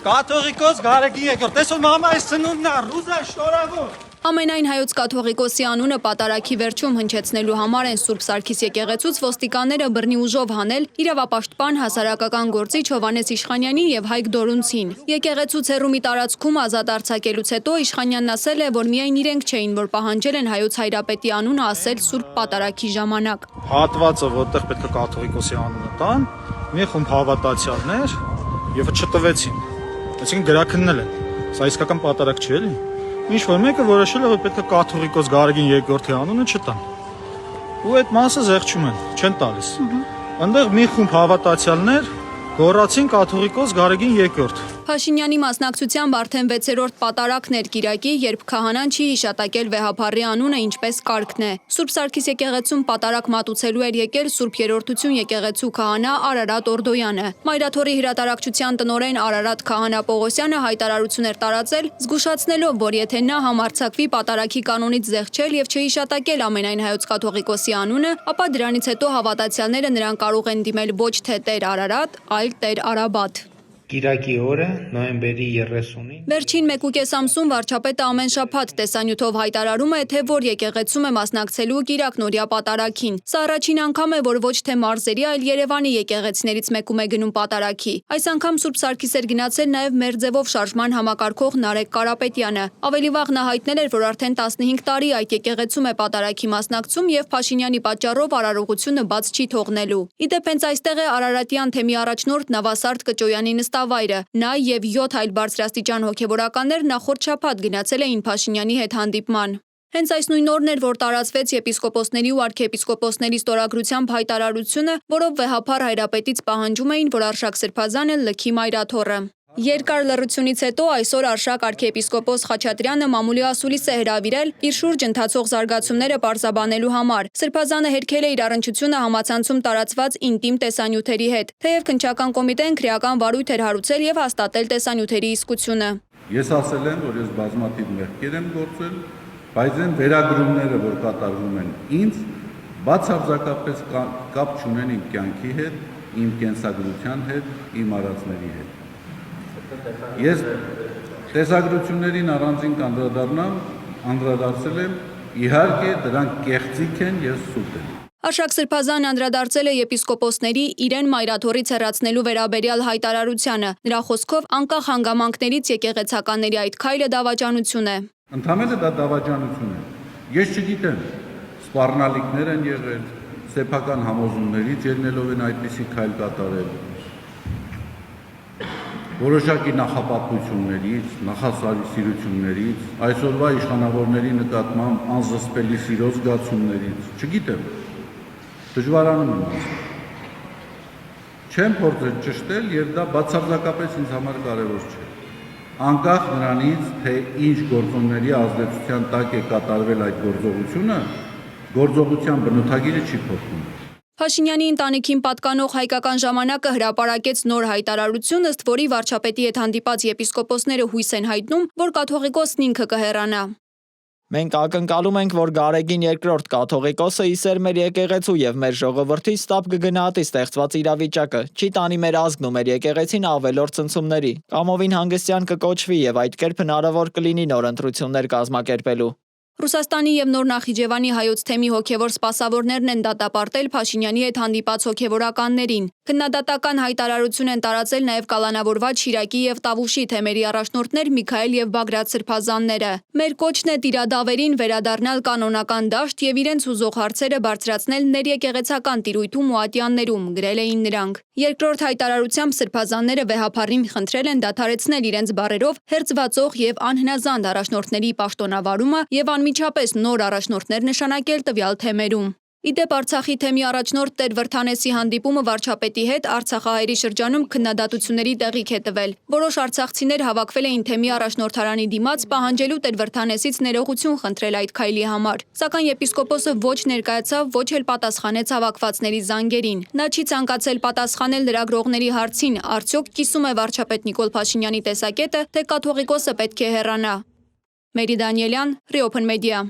Կաթողիկոս Գարեգին եկորդ, տեսով մամա այս ծնունդն է, ռուզա շնորհավոր։ Ամենայն հայոց կաթողիկոսի անունը պատարագի վերջում հնչեցնելու համար են Սուրբ Սարգիս եկեղեցուց ոստիկանները բռնի ուժով հանել իրավապաշտպան հասարակական գործիչ Հովհաննես Իշխանյանին եւ Հայկ Դորունցին։ Եկեղեցուց հեռու մի տարածքում ազատ արձակելուց հետո Իշխանյանն ասել է, որ միայն իրենք չէին, որ պահանջել են հայոց հայրապետի անունը ասել Սուրբ պատարագի ժամանակ։ Հատվածը, որտեղ պետք է կաթողիկոսի անունը տան, մի խումբ հավատացյալներ եւ չտվեցին։ Այսինքն գրաքննել են։ Սա իսկական պատարագ չէ՞ էլի։ Ինչ որ մեկը որոշել է, որ պետք է կաթողիկոս Գարեգին երկրորդի անունը չտան։ Ու այդ մասը զեղչում են, չեն տալիս։ Այնտեղ մի խումբ հավատացյալներ գոռացին կաթողիկոս Գարեգին երկրորդ։ Փաշինյանի մասնակցությամբ արդեն 6-րդ պատարագն էր կիրակի, երբ քահանան չի հիշատակել վեհափառի անունը ինչպես կարգն է։ Սուրբ Սարգիս եկեղեցում պատարագ մատուցելու էր եկել Սուրբ Երրորդություն եկեղեցու քահանա Արարատ Օրդոյանը։ Մայրաթորի հրատարակչության տնօրեն Արարատ քահանա Պողոսյանը հայտարարություն էր տարածել, զգուշացնելով, որ եթե նա համարձակվի պատարագի կանոնից զեղչել եւ չհիշատակել ամենայն հայոց կաթողիկոսի անունը, ապա դրանից հետո հավատացյալները նրան կարող են դիմել ոչ թե Տեր Արարատ, այլ Տեր Արաբատ։ Կիրակի օրը նոյեմբերի 30-ին Վերջին 1.5 ամսում վարչապետը ամեն շաբաթ տեսանյութով հայտարարում է, թե որ եկեղեցում է մասնակցելու կիրակնօրյա պատարագին։ Սա առաջին անգամ է, որ ոչ թե մարզերի, այլ Երևանի եկեղեցիներից մեկում է գնում պատարագի։ Այս անգամ Սուրբ Սարգիս էր գնացել նաև մեր ձևով շարժման համակարգող Նարեկ Կարապետյանը։ Ավելի վաղ նա հայտնել էր, որ արդեն 15 տարի այդ եկեղեցում է պատարագի մասնակցում եւ Փաշինյանի պատճառով արարողությունը բաց չի թողնելու։ Իդեպ հենց այստեղ է Արարատյան թեմի առաջնորդ Նավասարդ Կճոյանի նստավայրը։ Նա եւ 7 այլ բարձրաստիճան հոգեվորականներ նախորդ շաբաթ գնացել էին Փաշինյանի հետ հանդիպման։ Հենց այս նույն օրն էր, որ տարածվեց եպիսկոպոսների ու արքեպիսկոպոսների ստորագրությամբ հայտարարությունը, որով վեհափառ հայրապետից պահանջում էին, որ Արշակ Սրբազանը լքի մայրաթոռը։ Երկար լռությունից հետո այսօր Արշակ արքեպիսկոպոս Խաչատրյանը մամուլի ասուլիս է հրավիրել իր շուրջ ընթացող զարգացումները պարզաբանելու համար։ Սրբազանը հերքել է իր առնչությունը համացանցում տարածված ինտիմ տեսանյութերի հետ, թեև քննչական կոմիտեն քրեական վարույթ էր հարուցել եւ հաստատել տեսանյութերի իսկությունը։ Ես ասել եմ, որ ես բազմաթիվ մեղքեր եմ գործել, բայց այն վերագրումները, որ կատարվում են ինձ, բացարձակապես կապ չունեն իմ կյանքի հետ, իմ կենսագրության հետ, իմ արածների հետ։ Ես տեսագրություններին առանձին անդրադարձել եմ, իհարկե դրանք կեղծիք են, ես սուտ եմ։ Արշակ Սրբազանն անդրադարձել է եպիսկոպոսների իրեն մայրաթոռից հեռացնելու վերաբերյալ հայտարարությանը։ Նրա խոսքով անկախ հանգամանքներից եկեղեցականների այդ քայլը դավաճանություն է։ Ընդհանրապես դա դավաճանություն է։ Ես չգիտեմ, սպառնալիքներ են եղել, սեփական համոզումներից ելնելով են այդպիսի քայլ կատարել։ Որոշակի նախապատվություններից, նախասիրություններից, այսօրվա իշխանավորների նկատմամբ անզսպելի սիրո զգացումներից, չգիտեմ, դժվարանում եմ ասել։ Չեմ փորձել ճշտել եւ դա բացարձակապես ինձ համար կարեւոր չէ։ Անկախ նրանից, թե ինչ գործոնների ազդեցության տակ է կատարվել այդ գործողությունը, գործողության բնութագիրը չի փոխվում։ Փաշինյանի ընտանիքին պատկանող Հայկական ժամանակը հրապարակեց նոր հայտարարություն, ըստ որի վարչապետի հետ հանդիպած եպիսկոպոսները հույս են հայտնում, որ կաթողիկոսն ինքը կհեռանա։ Մենք ակնկալում ենք, որ Գարեգին երկրորդ կաթողիկոսը իսեր մեր եկեղեցու եւ մեր ժողովրդի ստապ կգնահատի ստեղծված իրավիճակը, չի տանի մեր ազգն ու մեր եկեղեցին ավելորդ ցնցումների։ Կամովին հանգստյան կկոչվի եւ այդ կերպ հնարավոր կլինի նոր ընտրություններ կազմակերպելու։ Ռուսաստանի եւ Նոր Նախիջևանի հայոց թեմի հոգեվոր սպասավորներն են դատապարտել Փաշինյանի հետ հանդիպած հոգեվորականներին։ Քննադատական հայտարարություն են տարածել նաեւ կալանավորված Շիրակի եւ Տավուշի թեմերի առաջնորդներ Միքայել եւ Բագրատ Սրբազանները։ Մեր կոչն է տիրադավերին վերադառնալ կանոնական դաշտ եւ իրենց ուզող հարցերը բարձրացնել ներեկեղեցական տիրույթում ու ատյաններում, գրել էին նրանք։ Երկրորդ հայտարարությամբ Սրբազանները վեհափառին խնդրել են դադարեցնել իրենց բառերով հերձվածող եւ անհնազանդ առաջնորդների պաշտոնավարումը եւ անմիջապես նոր առաջնորդներ նշանակել տվյալ թեմերում։ Իդեպ Արցախի թեմի առաջնորդ Տեր Վրթանեսի հանդիպումը վարչապետի հետ Արցախահայերի շրջանում քննադատությունների տեղիք է տվել։ Որոշ արցախցիներ հավաքվել էին թեմի առաջնորդարանի դիմաց պահանջելու Տեր Վրթանեսից ներողություն խնդրել այդ քայլի համար։ Սակայն եպիսկոպոսը ոչ ներկայացավ, ոչ էլ պատասխանեց հավաքվածների զանգերին։ Նա չի ցանկացել պատասխանել լրագրողների հարցին, արդյոք կիսում է վարչապետ Նիկոլ Փաշինյանի տեսակետը, թե կաթողիկոսը պետք է հեռանա։ Մերի Դանիելյան, Reopen Media։